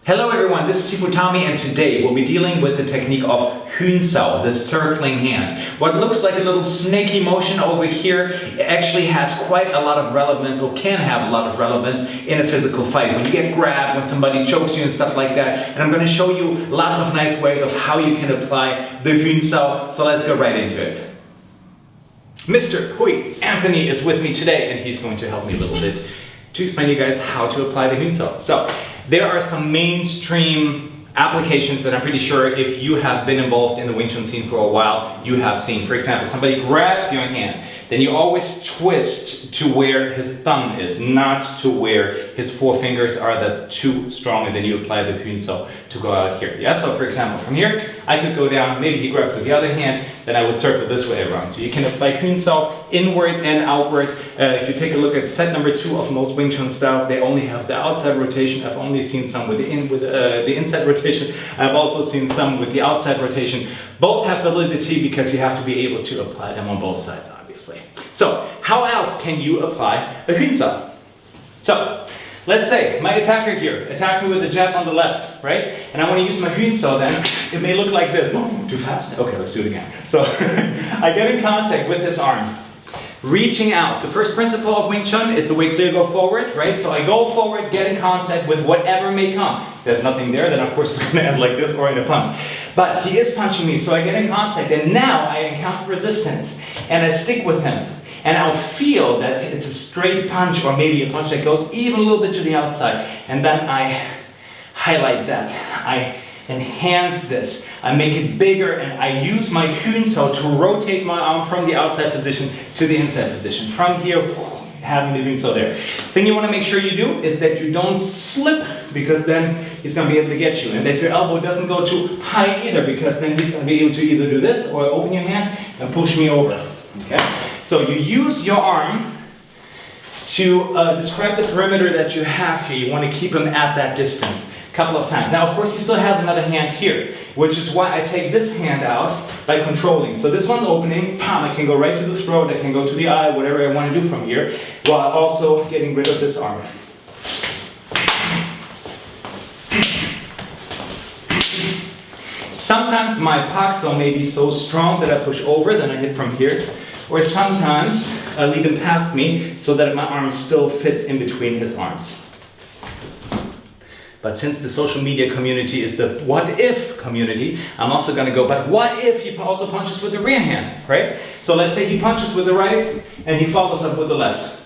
Hello everyone, this is Tifutami, and today we'll be dealing with the technique of Hünsao, the circling hand. What looks like a little snaky motion over here actually has quite a lot of relevance, or can have a lot of relevance in a physical fight. When you get grabbed, when somebody chokes you and stuff like that. And I'm going to show you lots of nice ways of how you can apply the Hünsao, so let's go right into it. Mr. Hui Anthony is with me today, and he's going to help me a little bit to explain to you guys how to apply the Hünsao. So, there are some mainstream applications that I'm pretty sure if you have been involved in the Wing Chun scene for a while, you have seen. For example, somebody grabs your hand, then you always twist to where his thumb is, not to where his four fingers are. That's too strong, and then you apply the Hünsao to go out here. Yeah, so for example, from here, I could go down, maybe he grabs with the other hand, then I would circle this way around. So you can apply Hünsao inward and outward. If you take a look at set number 2 of most Wing Chun styles, they only have the outside rotation. I've only seen some with the inside rotation. I've also seen some with the outside rotation. Both have validity because you have to be able to apply them on both sides, obviously. So, how else can you apply a Hünsao? So, let's say my attacker here attacks me with a jab on the left, right? And I want to use my Hünsao then. It may look like this. Oh, too fast? Okay, let's do it again. So, I get in contact with his arm. Reaching out. The first principle of Wing Chun is the way clear, go forward, right? So I go forward, get in contact with whatever may come. If there's nothing there, then of course it's going to end like this or in a punch. But he is punching me, so I get in contact, and now I encounter resistance, and I stick with him. And I'll feel that it's a straight punch, or maybe a punch that goes even a little bit to the outside. And then I highlight that. I enhance this. I make it bigger, and I use my Hünsao to rotate my arm from the outside position to the inside position. From here, having the Hünsao there. Thing you want to make sure you do is that you don't slip, because then he's going to be able to get you. And that your elbow doesn't go too high either, because then he's going to be able to either do this or open your hand and push me over. Okay? So you use your arm to describe the perimeter that you have here. You want to keep him at that distance. Couple of times. Now, of course, he still has another hand here, which is why I take this hand out by controlling. So this one's opening, I can go right to the throat, I can go to the eye, whatever I want to do from here, while also getting rid of this arm. Sometimes my Pak Sao may be so strong that I push over, then I hit from here, or sometimes I lead him past me so that my arm still fits in between his arms. But since the social media community is the what if community, I'm also going to go, but what if he also punches with the rear hand, right? So let's say he punches with the right and he follows up with the left.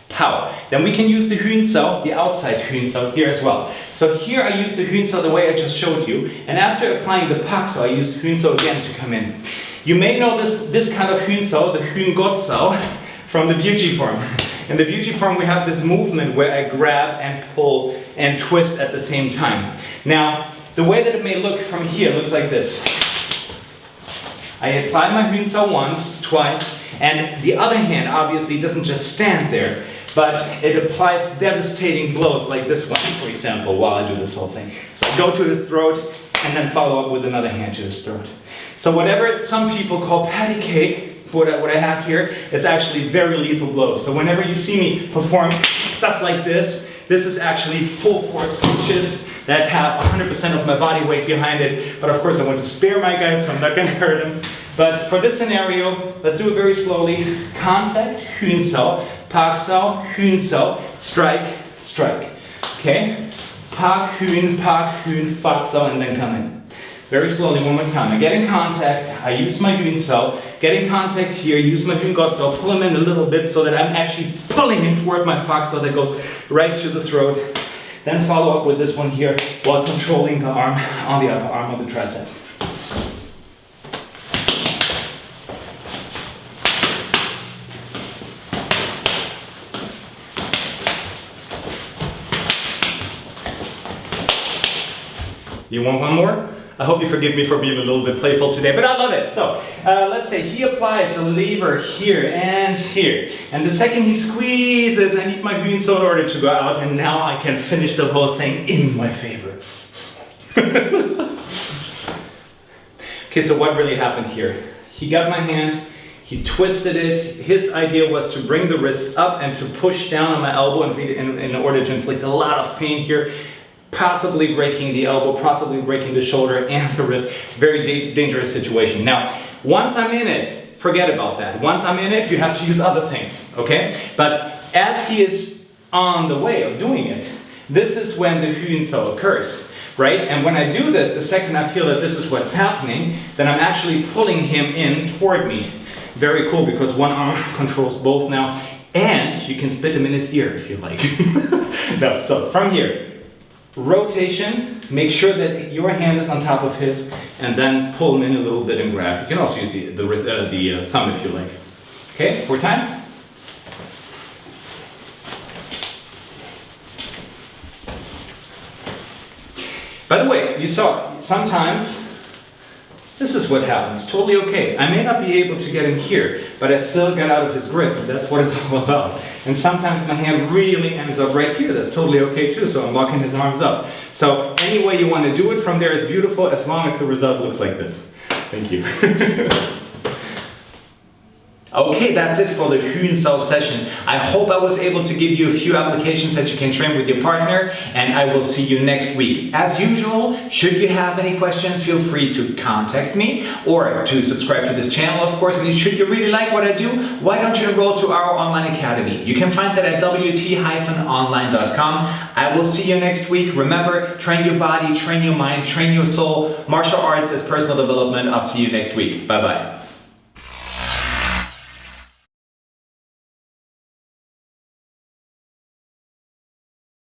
How? Then we can use the Hünsao, the outside Hünsao here as well. So here I use the Hünsao the way I just showed you, and after applying the Pak Sao, I use the Hünsao again to come in. You may know this kind of Hünsao, the Hün God Sao, from the Bugyi form. In the Bugyi form, we have this movement where I grab and pull and twist at the same time. Now, the way that it may look from here looks like this. I apply my Hünsao once, twice, and the other hand obviously doesn't just stand there, but it applies devastating blows like this one, for example, while I do this whole thing. So I go to his throat and then follow up with another hand to his throat. So whatever some people call patty cake, what I have here is actually very lethal blows. So whenever you see me perform stuff like this is actually full force punches that have 100% of my body weight behind it. But of course I want to spare my guys, so I'm not going to hurt him. But for this scenario, let's do it very slowly. Contact, Hünsao, Pak Sao, Hünsao, strike, strike. Okay? Pak, Hün, Pak Sao, and then come in. Very slowly, one more time. I get in contact, I use my Hünsao, get in contact here, use my Hün God Sao, pull him in a little bit so that I'm actually pulling him toward my Pak Sao that goes right to the throat. Then follow up with this one here while controlling the arm on the upper arm of the tricep. You want one more? I hope you forgive me for being a little bit playful today, but I love it. So, let's say he applies a lever here and here. And the second he squeezes, I need my Hünsao in order to go out, and now I can finish the whole thing in my favor. Okay, so what really happened here? He got my hand, He twisted it. His idea was to bring the wrist up and to push down on my elbow in order to inflict a lot of pain here, possibly breaking the elbow, possibly breaking the shoulder and the wrist. Very dangerous situation. Now, once I'm in it, forget about that. Once I'm in it, you have to use other things, okay? But as he is on the way of doing it, this is when the Hünsau occurs. Right? And when I do this, the second I feel that this is what's happening, then I'm actually pulling him in toward me. Very cool, because one arm controls both now, and you can spit him in his ear if you like. No, so from here, rotation, make sure that your hand is on top of his, and then pull him in a little bit and grab. You can also use the thumb if you like. Okay, 4 times. By the way, you saw, sometimes this is what happens, totally okay. I may not be able to get him here, but I still get out of his grip, and that's what it's all about. And sometimes my hand really ends up right here, that's totally okay too, so I'm locking his arms up. So any way you want to do it from there is beautiful, as long as the result looks like this. Thank you. Okay, that's it for the Hünsau session. I hope I was able to give you a few applications that you can train with your partner, and I will see you next week. As usual, should you have any questions, feel free to contact me or to subscribe to this channel, of course. And should you really like what I do, why don't you enroll to our online academy? You can find that at wt-online.com. I will see you next week. Remember, train your body, train your mind, train your soul. Martial arts is personal development. I'll see you next week. Bye-bye.